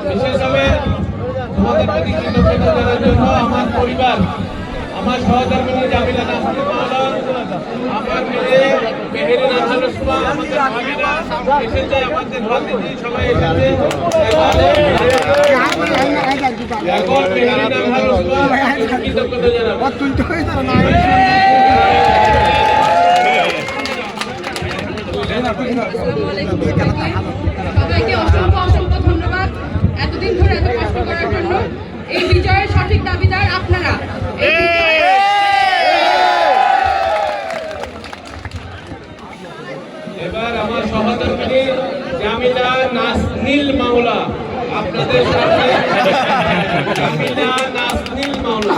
বিশেষভাবে তোমাদের প্রতি কৃতজ্ঞতা জানার জন্য আমার পরিবার, আমার সহধর্মিনী জামিলা নাসরিন মাওলা, আমার মেয়ে মেহেরিন আনসার সুমা, আমাদের ভাগিনা এসেছে, আমাদের ভাতিজি সবাই এসেছে। এখন মেহেরিন আনসার সুমা কৃতজ্ঞতা জানাবো। সবাইকে অসংখ্য অসংখ্য ধন্যবাদ এতদিন ধরে এত কষ্ট করার জন্য। এই বিজয়ের সঠিক দাবিদার আপনারা। এবার আমার সহধর্মিনী জামিলা নাসনীল মাওলা আপনাদের সামনে। জামিলা নাসনীল মাওলা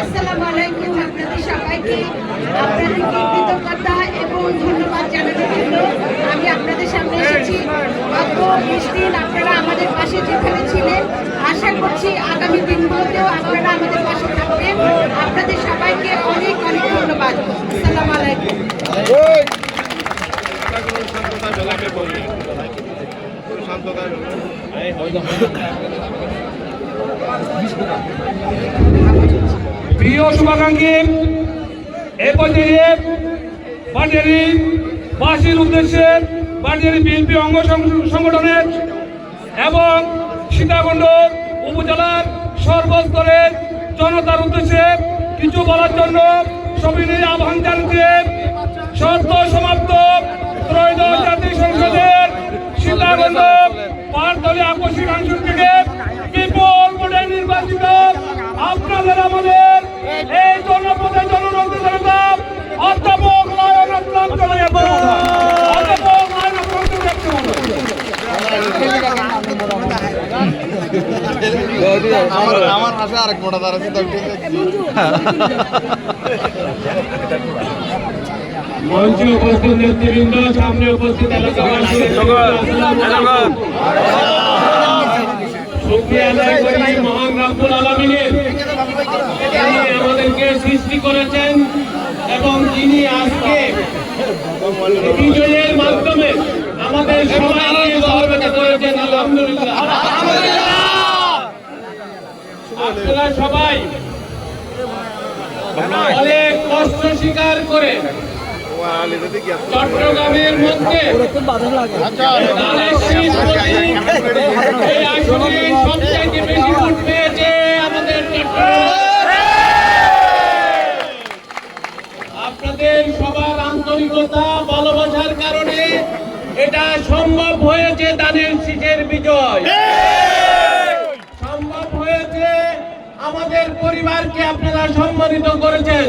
আসসালামু আলাইকুম। আপনাদের সবাইকে আপনাদেরকে কৃতজ্ঞতা এবং ধন্যবাদ জানানোর জন্য আমি আপনাদের সামনে এসেছি। গত 20 দিন আপনারা আমাদের পাশে যেখানে ছিলেন, আশা করছি আগামী দিনগুলোতেও আপনারা আমাদের পাশে থাকবেন। আপনাদের সবাইকে অনেক অনেক ধন্যবাদ। আসসালামু আলাইকুম। প্রিয় শুভাকাঙ্ক্ষী, এ পর্যায়ে বাসীর উদ্দেশ্যে বাটিয়ারি বিএনপি অঙ্গ সংগঠনের এবং সীতাকুণ্ড উপজেলার সর্বস্তরের জনতার উদ্দেশ্যে কিছু বলার জন্য সবিনয় আহ্বান জানাতে সদ্য সমাপ্ত ত্রয়োদশ জাতীয় সংসদের সীতাকুণ্ড পাঁচদলীয় আকস্মিক আসন থেকে বিপুল ভোটে নির্বাচিত আপনাদের আমাদের এই জনপদের জননন্দিত নেতা অধ্যাপক লায়ন ইসলাম আমার ভাষা আরেক মোটা তার আছে। মঞ্চে উপস্থিত নেতৃবৃন্দ, সামনে উপস্থিত এলাকাবাসী, শুকরিয়া আদায় করি মহান রব্বুল আলামিনের, যিনি আমাদেরকে সৃষ্টি করেছেন এবং যিনি আজকে বিজয়ের মাধ্যমে আমাদের সবাইকে সহযোগিতা করেছেন। আলহামদুলিল্লাহ। আপনারা সবাই অনেক কষ্ট স্বীকার করে চট্টগ্রামের মধ্যে এই আসনে সবচাইতে বেশি ভোট পেয়েছে আমাদের আপনাদের সবার আন্তরিকতা, ভালোবাসার কারণে এটা সম্ভব হয়েছে। দানের শীষের বিজয় সম্ভব হয়েছে। আমাদের পরিবারকে আপনারা সম্মানিত করেছেন,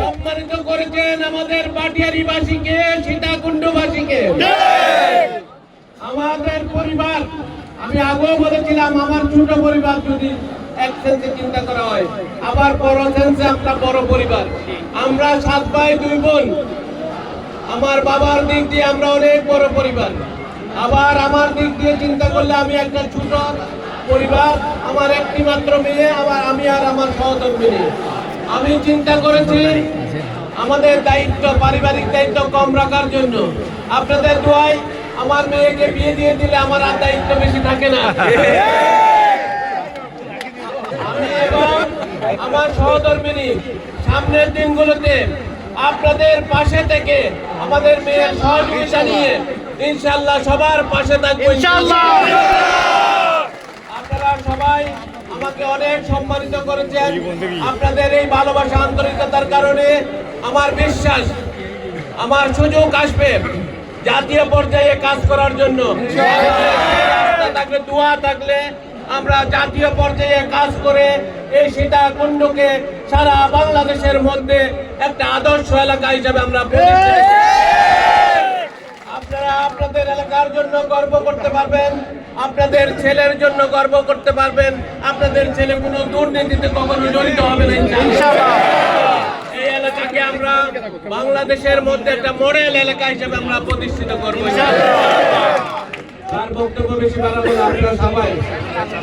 সম্মানিত করেছেন আমাদের বাটিয়ারিবাসীকে, সীতাকুণ্ডবাসীকে। আমাদের পরিবার, আমি আগেও বলেছিলাম, আমার ছোট পরিবার যদি এক সেন্সে চিন্তা করা হয়, আবার বড় সেন্সে আমরা বড় পরিবার। আমরা 7 ভাই 2 বোন। আমার বাবার দিক দিয়ে আমরা অনেক বড় পরিবার। আবার আমার দিক দিয়ে চিন্তা করলে আমি একটা ছোট পরিবার। আমার একটি মাত্র মেয়ে, আবার আমি আর আমার সহধর্মিনী। আমি চিন্তা করেছি আমাদের দায়িত্ব, পারিবারিক দায়িত্ব কম রাখার জন্য আপনাদের দোয়ায় আমার মেয়েকে বিয়ে দিয়ে দিলে আমার আর দায়িত্ব বেশি থাকে না। আমি এবং আমার সহধর্মিনী সামনের দিনগুলোতে আপনাদের পাশে থেকে আমাদের মেয়ের সহযোগিতা নিয়ে ইনশাআল্লাহ সবার পাশে থাকবো ইনশাআল্লাহ। আপনারা সবাই আমাকে অনেক সম্মানিত করেছেন। আপনাদের এই ভালোবাসা, আন্তরিকতার কারণে আমার বিশ্বাস আমার সুযোগ আসবে জাতীয় পর্যায়ে কাজ করার জন্য। থাকলে, দোয়া থাকলে আমরা জাতীয় পর্যায়ে কাজ করে এই সীতাকুণ্ডকে সারা বাংলাদেশের মধ্যে একটা আদর্শ এলাকা হিসেবে আমরা প্রতিষ্ঠিত। আপনারা আপনাদের এলাকার জন্য গর্ব করতে পারবেন, আপনাদের ছেলের জন্য গর্ব করতে পারবেন। আপনাদের ছেলে কোনো দুর্নীতিতে কখনো জড়িত হবে না ইনশাআল্লাহ। এই এলাকাকে আমরা বাংলাদেশের মধ্যে একটা মডেল এলাকা হিসেবে আমরা প্রতিষ্ঠিত করবো ইনশাআল্লাহ। তার বক্তব্য বেশি বাড়াবো না, আপনারা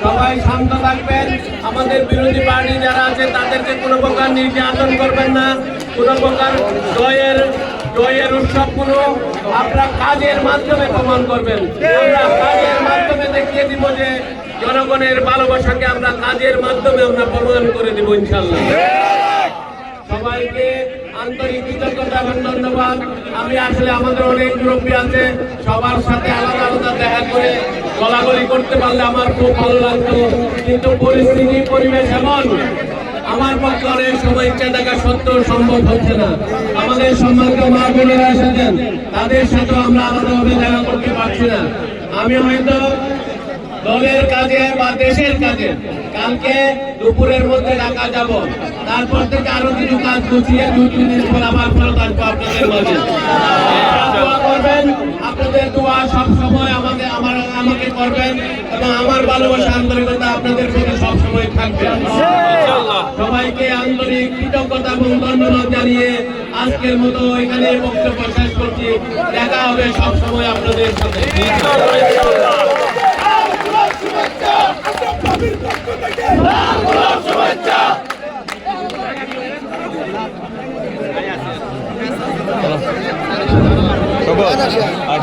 সবাই শান্ত থাকবেন। আমাদের বিরোধী পার্টি যারা আছে তাদেরকে কোনো প্রকার নির্যাতন করবেন না, কোনো প্রকার জয়ের উৎসবগুলো আপনারা কাজের মাধ্যমে প্রমাণ করবেন। আমরা কাজের মাধ্যমে দেখিয়ে দিব যে জনগণের ভালোবাসাকে আমরা কাজের মাধ্যমে আমরা প্রমাণ করে দিব ইনশাআল্লাহ। সবাইকে আন্তরিক কৃতজ্ঞতা এবং ধন্যবাদ। আমি আসলে আমাদের অনেক মুরব্বী আছে, সবার সাথে আলাদা আলাদা দেখা করে গলাগলি করতে পারলে আমার খুব ভালো লাগতো, কিন্তু পরিস্থিতি পরিবেশ এমন আমার পক্ষে অনেক সময় ইচ্ছা দেখা সত্ত্বেও সম্ভব হচ্ছে না। আমাদের সম্মানিত মা বোনেরা এসেছেন, তাদের সাথেও আমরা আলাদাভাবে দেখা করতে পারছি না। আমি হয়তো দলের কাজে বা দেশের কাজে কালকে দুপুরের মধ্যে ঢাকা যাব, তারপর থেকে আরো কিছু কাজ গুছিয়ে 2-3 দিন পর আবার ফেরত আসবো আপনাদের মাঝে। দোয়া করবেন, আপনাদের দোয়া সব সময় আমাকে করবেন এবং আমার ভালোবাসা আন্তরিকতা আপনাদের প্রতি সবসময় থাকবে। সবাইকে আন্তরিক কৃতজ্ঞতা এবং ধন্যবাদ জানিয়ে আজকের মতো এখানে বক্তব্য শেষ করছি। দেখা হবে সবসময় আপনাদের সাথে। আর